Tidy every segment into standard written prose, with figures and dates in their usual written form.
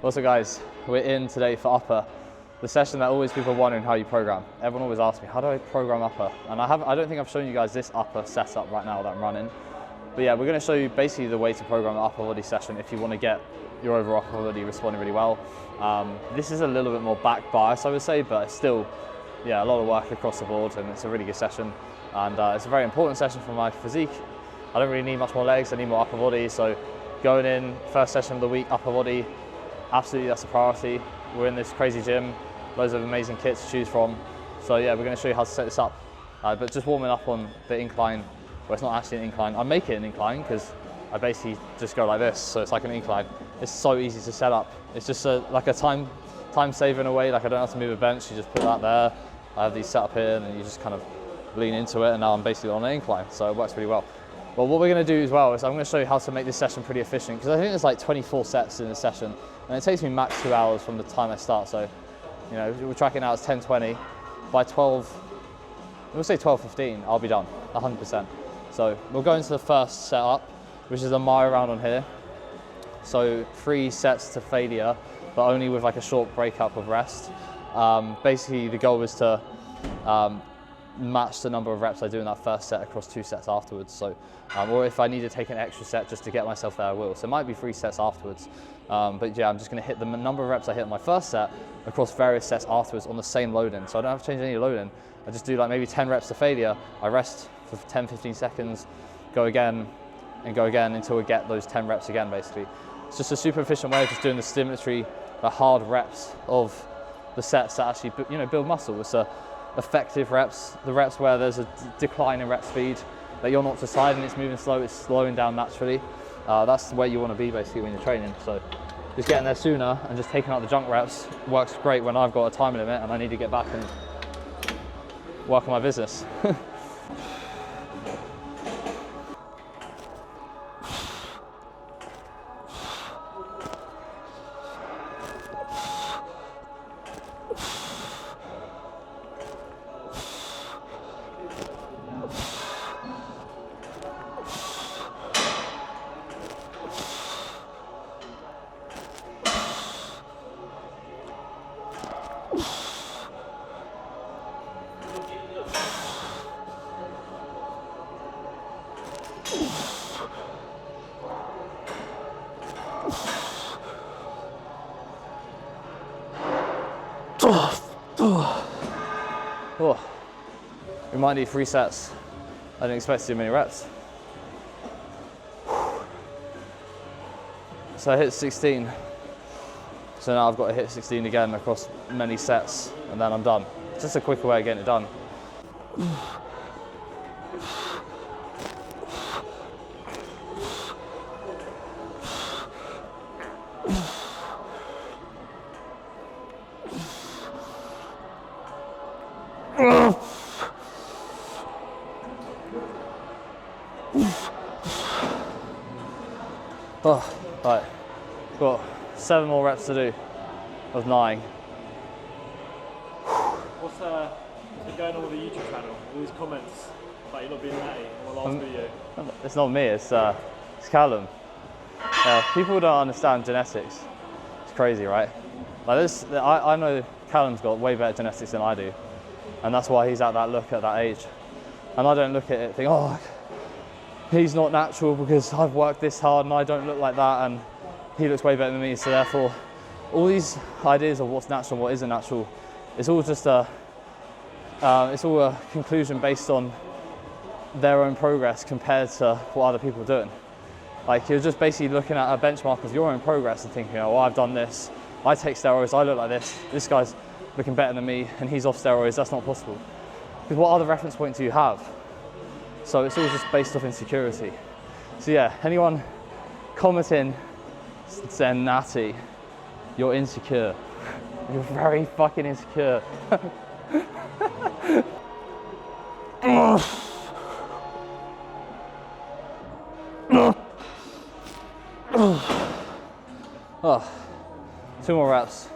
Also guys, we're in today for upper, the session that always people are wondering how you program. Everyone always asks me, how do I program upper? And I don't think I've shown you guys this upper setup right now that I'm running. But yeah, we're going to show you basically the way to program an upper body session if you want to get your overall upper body responding really well. This is a little bit more back bias, I would say, but it's still, yeah, a lot of work across the board, and it's a really good session. And it's a very important session for my physique. I don't really need much more legs, I need more upper body. So going in, first session of the week, upper body, absolutely that's a priority. We're in this crazy gym, loads of amazing kits to choose from. So yeah, we're going to show you how to set this up. But just warming up on the incline, well, it's not actually an incline. I make it an incline because I basically just go like this, so it's like an incline. It's so easy to set up. It's just like a time saver in a way. Like I don't have to move a bench, you just put that there. I have these set up here, and then you just kind of lean into it, and now I'm basically on an incline, so it works really well. Well, what we're going to do as well is I'm going to show you how to make this session pretty efficient, because I think there's like 24 sets in this session, and it takes me max 2 hours from the time I start. So, you know, we're tracking out as 10:20. By 12, we'll say 12:15, I'll be done, 100%. So we'll go into the first setup, which is a mile round on here. So 3 sets to failure, but only with like a short breakup of rest. Basically, the goal is to match the number of reps I do in that first set across 2 sets afterwards. So, or if I need to take an extra set just to get myself there, I will. So it might be 3 sets afterwards. But yeah, I'm just going to hit the number of reps I hit in my first set across various sets afterwards on the same load-in. So I don't have to change any load-in. I just do like maybe 10 reps to failure. I rest for 10-15 seconds, go again, and go again until we get those 10 reps again, basically. It's just a super efficient way of just doing the stimulatory, the hard reps of the sets that actually, you know, build muscle. It's effective reps, the reps where there's a decline in rep speed, that you're not to side and it's moving slow, it's slowing down naturally. That's where you want to be basically when you're training. So just getting there sooner and just taking out the junk reps works great when I've got a time limit and I need to get back and work on my business. Oh, we might need 3 sets. I didn't expect to do many reps. So I hit 16. So now I've got to hit 16 again across many sets, and then I'm done. It's just a quicker way of getting it done. Oh, right, got 7 more reps to do of 9. What's been going on with the YouTube channel? All these comments about you not being natty on the last video. It's not me, it's Callum. People don't understand genetics. It's crazy, right? Like this, I know Callum's got way better genetics than I do, and that's why he's at that look at that age. And I don't look at it and think, oh, he's not natural because I've worked this hard and I don't look like that, and he looks way better than me. So therefore, all these ideas of what's natural and what isn't natural, it's all just it's all a conclusion based on their own progress compared to what other people are doing. Like you're just basically looking at a benchmark of your own progress and thinking, oh, I've done this, I take steroids, I look like this guy's looking better than me and he's off steroids. That's not possible. Because what other reference point do you have? So it's all just based off insecurity. So yeah, anyone commenting saying natty, you're insecure. You're very fucking insecure. Oh, 2 more reps.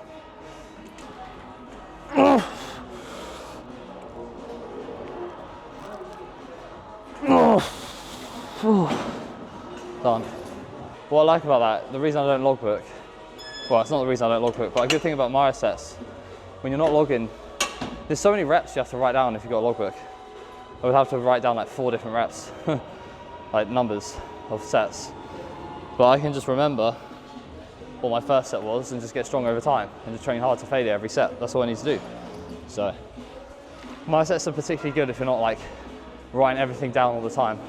Done. What I like about that, the reason I don't logbook well, it's not the reason I don't log book, but a good thing about my sets, when you're not logging, there's so many reps you have to write down if you've got a logbook. I would have to write down like 4 different reps, like numbers of sets. But I can just remember what my first set was and just get stronger over time and just train hard to failure every set. That's all I need to do. So my sets are particularly good if you're not like writing everything down all the time.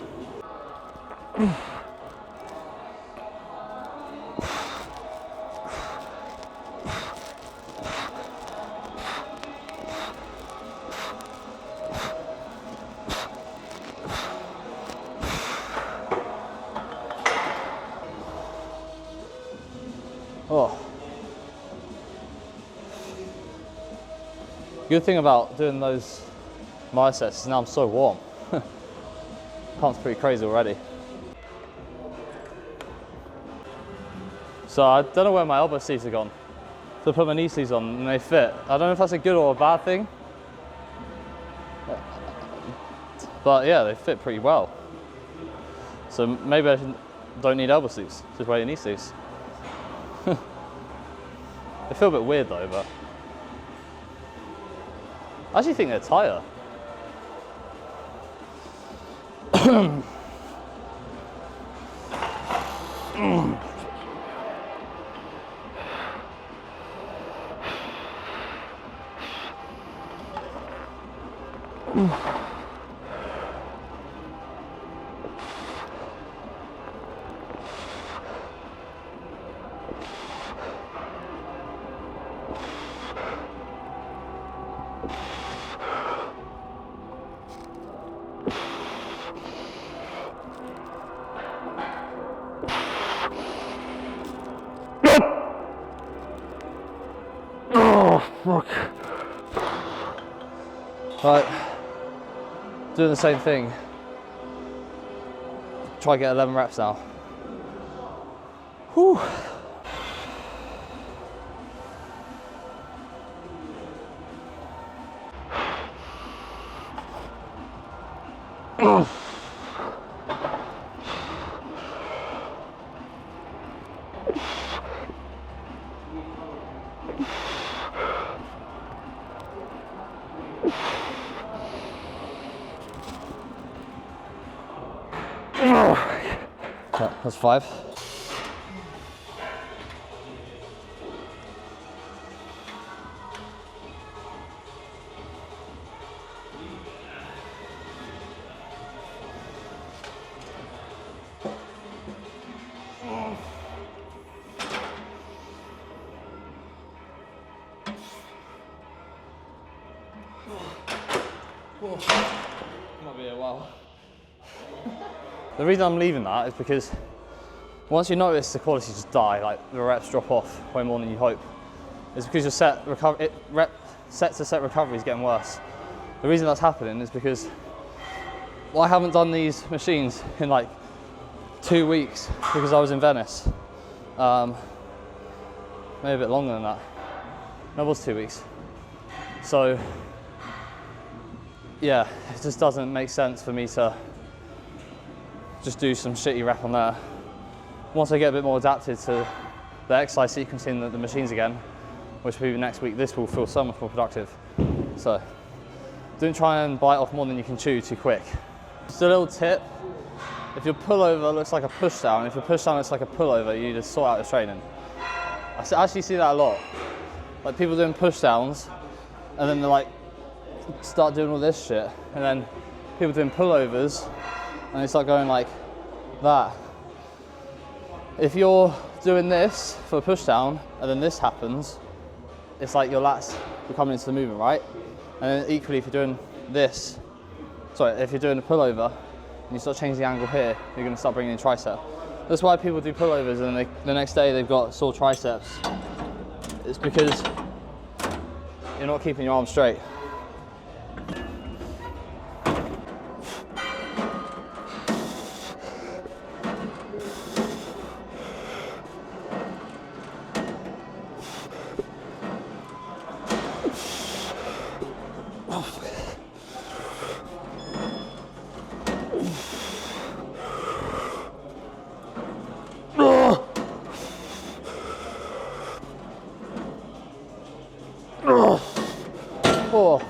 Oh. Good thing about doing those my sets is now I'm so warm. Pump's pretty crazy already. So I don't know where my elbow sleeves have gone. So I put my knee sleeves on and they fit. I don't know if that's a good or a bad thing. But yeah, they fit pretty well. So maybe I don't need elbow sleeves, just wear your knee sleeves. They feel a bit weird though, but I actually think they're tighter. Oh, fuck. Right, doing the same thing. Try to get 11 reps now. Whew. Yeah, that's 5. Might be a while. The reason I'm leaving that is because once you notice the quality just die, like the reps drop off way more than you hope, it's because your set to set recovery is getting worse. The reason that's happening is because I haven't done these machines in like 2 weeks because I was in Venice. Maybe a bit longer than that. No, it was 2 weeks. So yeah, it just doesn't make sense for me to just do some shitty rep on there. Once I get a bit more adapted to the exercise sequencing of the machines again, which will be next week, this will feel so much more productive. So don't try and bite off more than you can chew too quick. Just a little tip, if your pullover looks like a push down, if your push down looks like a pullover, you need to sort out your training. I actually see that a lot. Like people doing push downs and then they're like, start doing all this shit, and then people doing pullovers and they start going like that. If you're doing this for a push down and then this happens, it's like your lats are coming into the movement, right? And then equally if you're doing this, if you're doing a pullover and you start changing the angle here, you're going to start bringing in tricep. That's why people do pullovers and the next day they've got sore triceps. It's because you're not keeping your arms straight.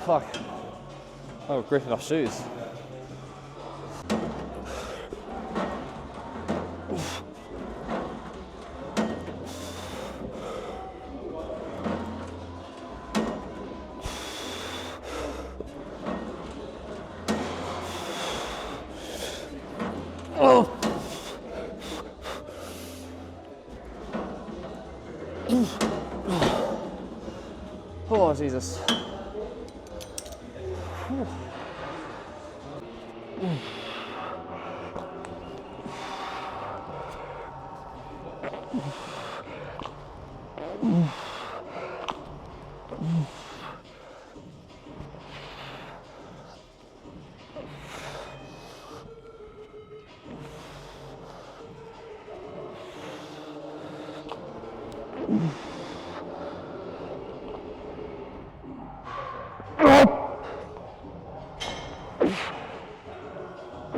fuck. Oh, gripping off shoes. Oh. Oh, Jesus.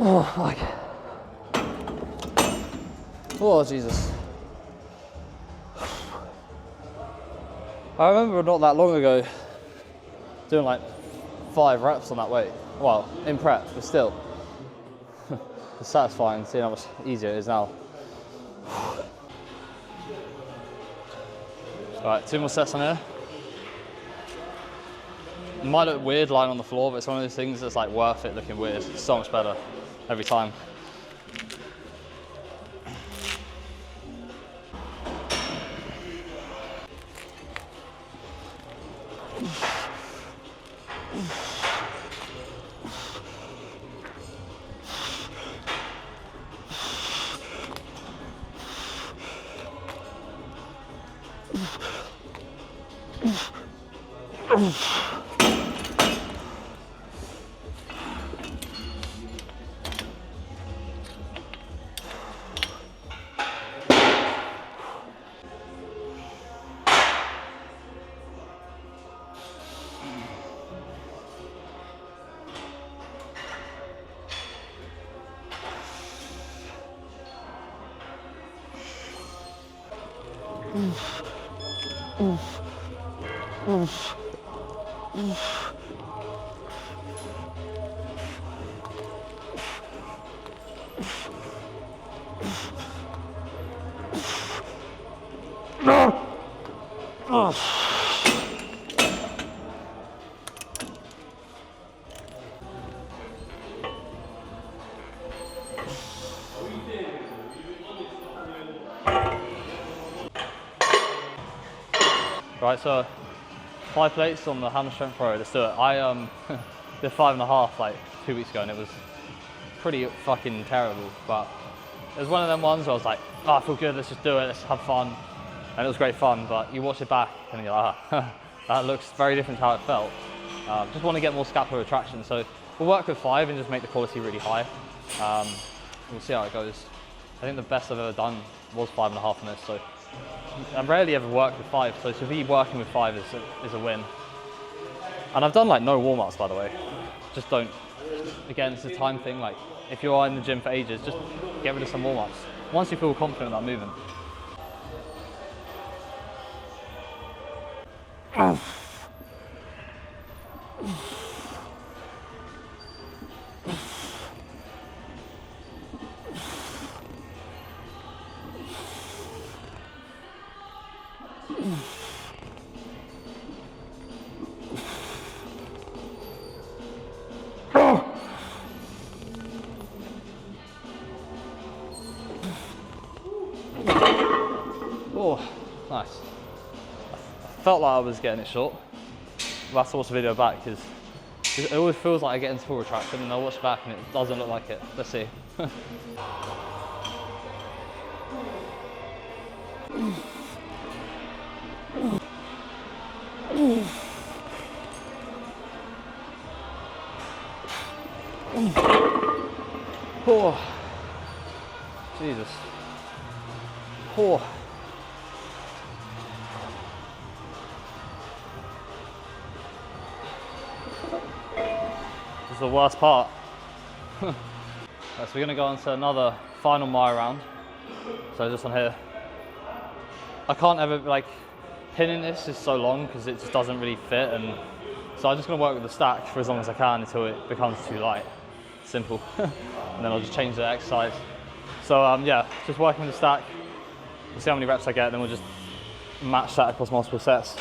Oh, fuck. Oh, Jesus. I remember not that long ago doing like 5 reps on that weight. Well, in prep, but still. It's satisfying seeing how much easier it is now. Alright, 2 more sets on here. It might look weird lying on the floor, but it's one of those things that's like worth it looking weird. It's so much better every time. Right, so 5 plates on the hammer strength row, let's do it. I did 5.5 like 2 weeks ago and it was pretty fucking terrible, but it was one of them ones where I was like, oh, I feel good, let's just do it, let's have fun. And it was great fun, but you watch it back and you're like, ah, that looks very different to how it felt. Just want to get more scapular retraction, so we'll work with 5 and just make the quality really high. We'll see how it goes. I think the best I've ever done was 5.5 on this, so I rarely ever work with 5, so to be working with 5 is a win. And I've done like no warm-ups, by the way. Just don't, again, it's a time thing, like if you're in the gym for ages, just get rid of some warm-ups. Once you feel confident about moving. Oh, nice. I felt like I was getting it short. We'll have to watch the video back because it always feels like I get into full retraction and I watch back and it doesn't look like it. Let's see. Oh, Jesus. Oh. This is the worst part. Right, so we're gonna go on to another final mile round. So just on here. I can't ever, like, pinning this is so long because it just doesn't really fit and So I'm just going to work with the stack for as long as I can until it becomes too light. Simple. And then I'll just change the exercise. So yeah, just working with the stack. We'll see how many reps I get, then we'll just match that across multiple sets.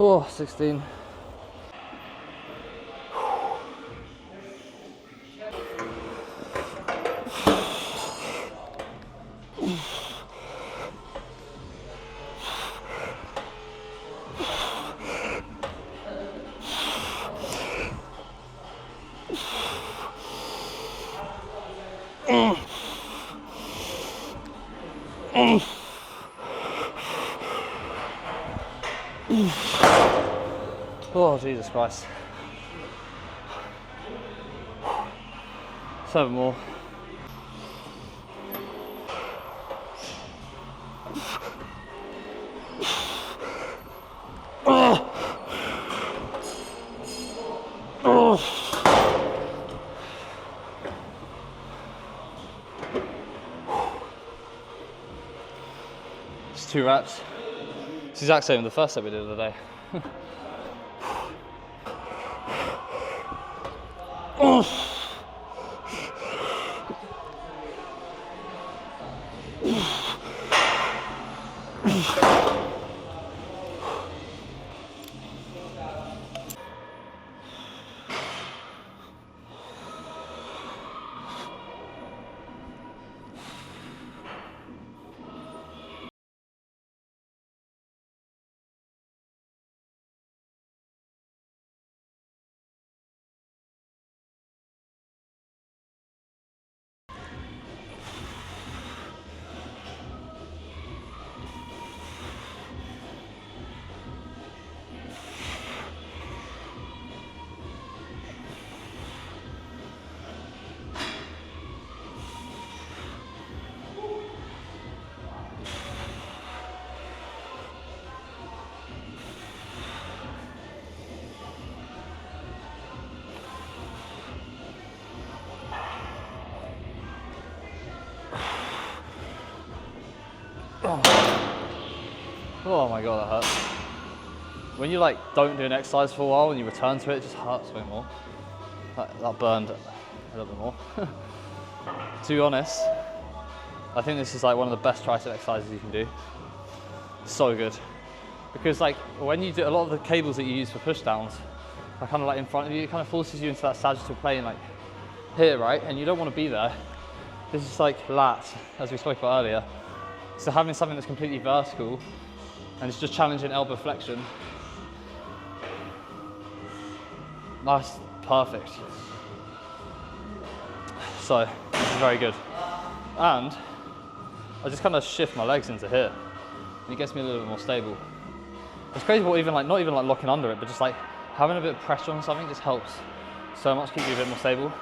Oh, 16. Oh, Jesus Christ. 7 more. It's 2 reps. It's the exact same as the first set we did of the day. Oh my god, that hurts. When you like don't do an exercise for a while and you return to it, it just hurts way more. That burned a little bit more. To be honest, I think this is like one of the best tricep exercises you can do. So good. Because like when you do a lot of the cables that you use for push downs are kind of like in front of you, it kind of forces you into that sagittal plane like here, right? And you don't want to be there. This is like lats, as we spoke about earlier. So having something that's completely vertical and it's just challenging elbow flexion, that's perfect. So this is very good. And I just kind of shift my legs into here and it gets me a little bit more stable. It's crazy what even like, not even like locking under it, but just like having a bit of pressure on something just helps so much, keep you a bit more stable.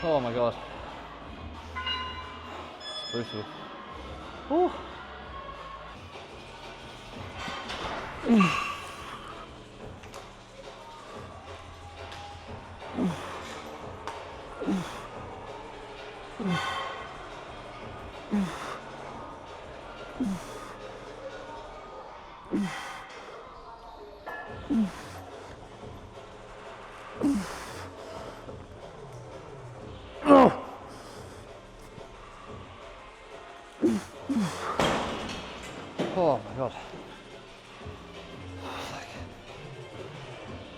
Oh my god. It's brutal. Woo. Oh my God.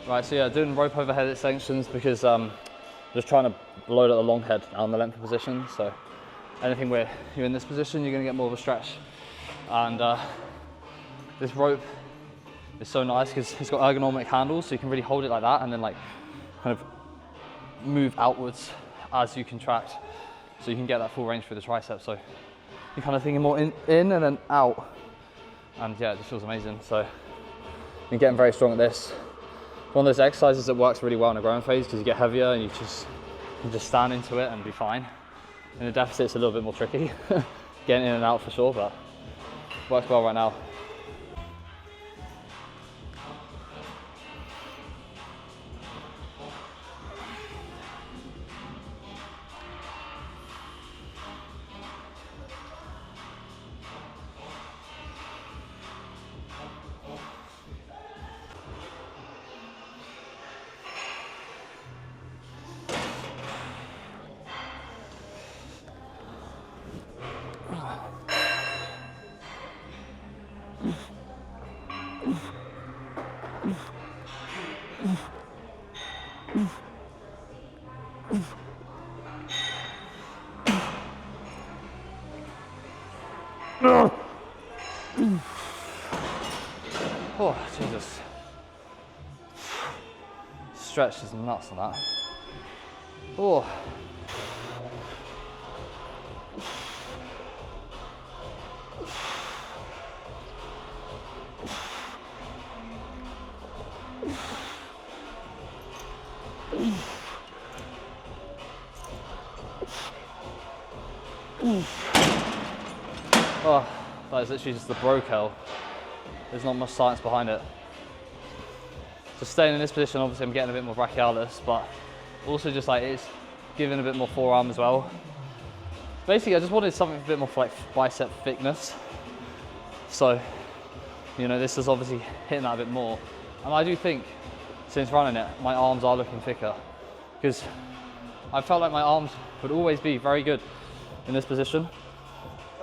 Right, so yeah, doing rope overhead extensions because just trying to load at the long head down the length of position. So anything where you're in this position, you're gonna get more of a stretch. And this rope is so nice because it's got ergonomic handles, so you can really hold it like that and then like kind of move outwards as you contract, so you can get that full range through the tricep. So you're kind of thinking more in and then out, and yeah, it just feels amazing. So you're getting very strong at this. One of those exercises that works really well in a growing phase because you get heavier and you can just stand into it and be fine. In the deficit, it's a little bit more tricky, getting in and out for sure, but works well right now. Oh, Jesus. Stretch is nuts on that. Oh. Oh, that is literally just the bro curl. There's not much science behind it. Just staying in this position, obviously I'm getting a bit more brachialis, but also just like it's giving a bit more forearm as well. Basically, I just wanted something a bit more for like bicep thickness. So, you know, this is obviously hitting that a bit more. And I do think, since running it, my arms are looking thicker, because I felt like my arms would always be very good in this position,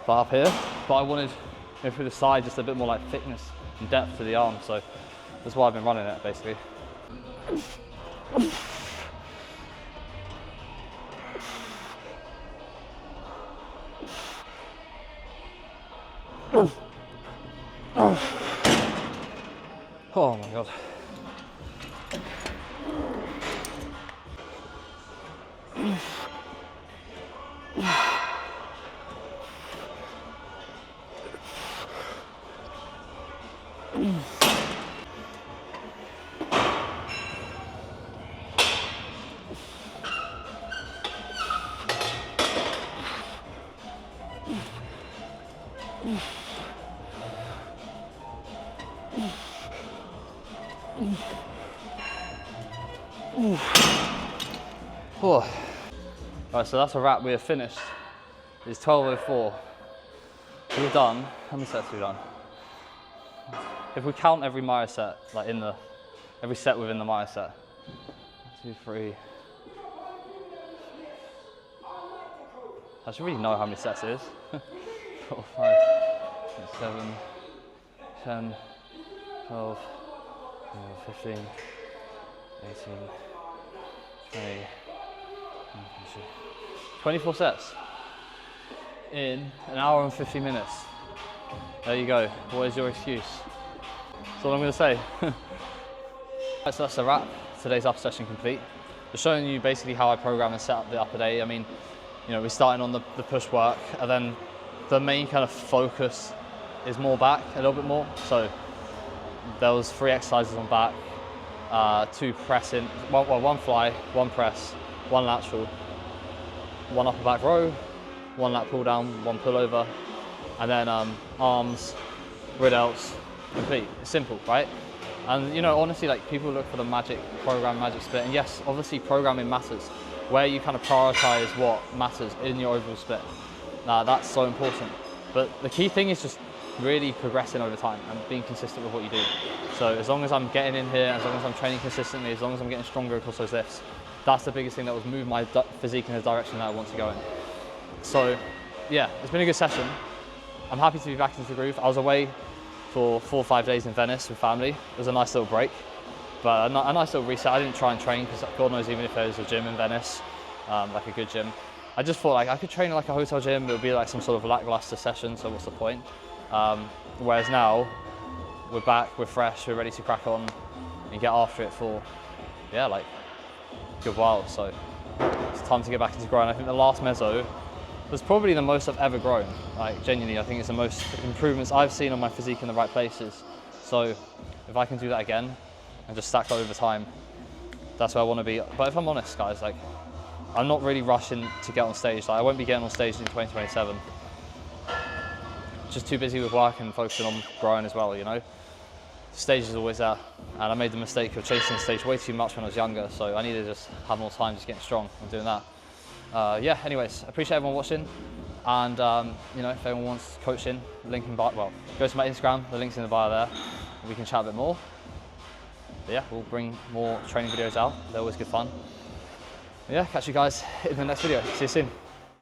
but up here, but I wanted, you know, through the side, just a bit more like thickness and depth to the arm. So that's why I've been running it, basically. Oh my God. Oh. Right, so that's a wrap. We have finished. It's 12:04. We've done, how many sets have we done? If we count every myo set, like every set within the myo set. 1, 2, 3. I should really know how many sets it is. 4, 5, 6, 7, 10, 12, 15, 18, 20, 24 sets in an hour and 50 minutes. There you go. What is your excuse? That's all I'm going to say. Right, so that's a wrap. Today's upper session complete. Just showing you basically how I program and set up the upper day. I mean, you know, we're starting on the push work, and then the main kind of focus is more back a little bit more. So there was 3 exercises on back, 2 pressing, one fly, 1 press, 1 lateral, 1 upper back row, 1 lat pull down, 1 pull over, and then arms, rid delts, complete. It's simple, right? And you know, honestly, like people look for the magic program, magic split, and yes, obviously programming matters. Where you kind of prioritize what matters in your overall split. That's so important. But the key thing is just really progressing over time and being consistent with what you do. So as long as I'm getting in here, as long as I'm training consistently, as long as I'm getting stronger across those lifts, that's the biggest thing that will move my physique in the direction that I want to go in. So yeah, it's been a good session. I'm happy to be back into the groove. I was away for 4 or 5 days in Venice with family. It was a nice little break, but a nice little reset. I didn't try and train because God knows, even if there was a gym in Venice, like a good gym, I just thought like I could train in like a hotel gym. It would be like some sort of lackluster session, so what's the point? Whereas now, we're back, we're fresh, we're ready to crack on and get after it for, yeah, like a good while. So it's time to get back into growing. I think the last meso was probably the most I've ever grown. Like genuinely, I think it's the most improvements I've seen on my physique in the right places. So if I can do that again and just stack that over time, that's where I want to be. But if I'm honest, guys, like I'm not really rushing to get on stage. Like I won't be getting on stage in 2027. Just too busy with work and focusing on growing as well, you know. Stage is always there, and I made the mistake of chasing the stage way too much when I was younger, so I need to just have more time just getting strong and doing that. Yeah, anyways, I appreciate everyone watching, and you know, if anyone wants coaching, link in bio, well, go to my Instagram, the link's in the bio there, we can chat a bit more. But yeah, we'll bring more training videos out, they're always good fun. But yeah, catch you guys in the next video, see you soon.